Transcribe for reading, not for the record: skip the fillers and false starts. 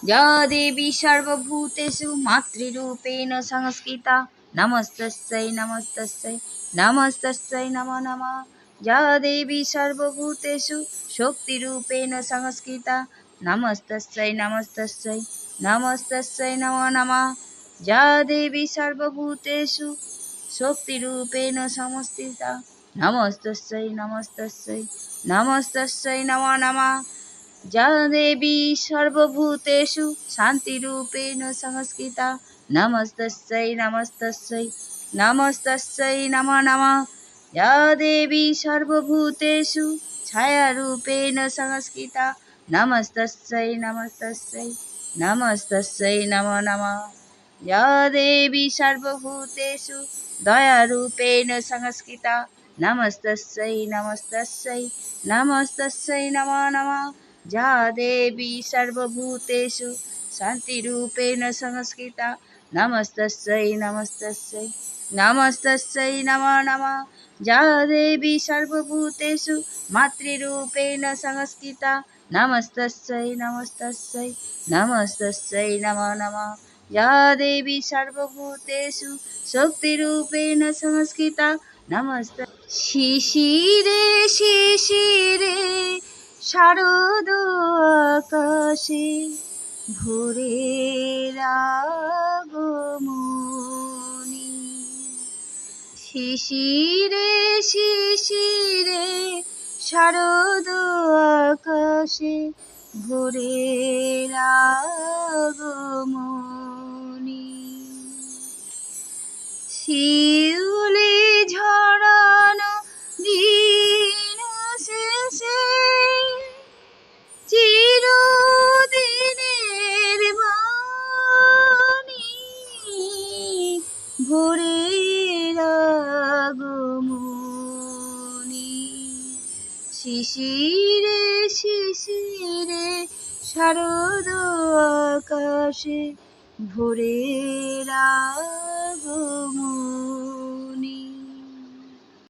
या देवी सर्वभूतेषु मातृरूपेण संस्कृता नमस्तस्यै नमस्तस्यै नमस्तस्यै नमो नमः। या देवी सर्वभूतेषु शक्तिरूपेण संस्कृता नमस्तस्यै नमस्तस्यै नमस्तस्यै नमो नमः। या देवी सर्वभूतेषु शक्तिरूपेण संस्थिता नमस्तस्यै नमस्तस्यै नमस्तस्यै नमो नमः। या देवी सर्वभूतेषु शान्तिरूपेण संस्कृता नमस्तस्यै नमस्तस्यै नमस्तस्यै नमो नमः। या देवी सर्वभूतेषु छायारूपेण संस्कृता नमस्तस्यै नमस्तस्यै नमस्तस्यै नमो नमः। या देवी सर्वभूतेषु दयारूपेण संस्कृता नमस्तस्यै नमस्तस्यै नमस्तस्यै नमो नमः। या देवी सर्वभूतेषु शान्तिरूपेण संस्कृता नमस्तस्यै नमस्तस्यै नमस्तस्यै नमो नमः। या देवी सर्वभूतेषु मातृरूपेण संस्कृता नमस्तस्यै नमस्तस्यै नमस्तस्यै नमो नमः। या देवी सर्वभूतेषु शक्तिरूपेण संस्कृता नमस्त শিশিরে শিশিরে শারদ আকাশে ভোরের আগমনী। শিশিরে শিশিরে শারদ আকাশে ভোরের আগমনী। শিউলি ঝরানো দিন শেষে চিরদিনের বাণী ভোরের আগমনী। শিশিরে শিশিরে শারদ আকাশে ভোরের আগমনী।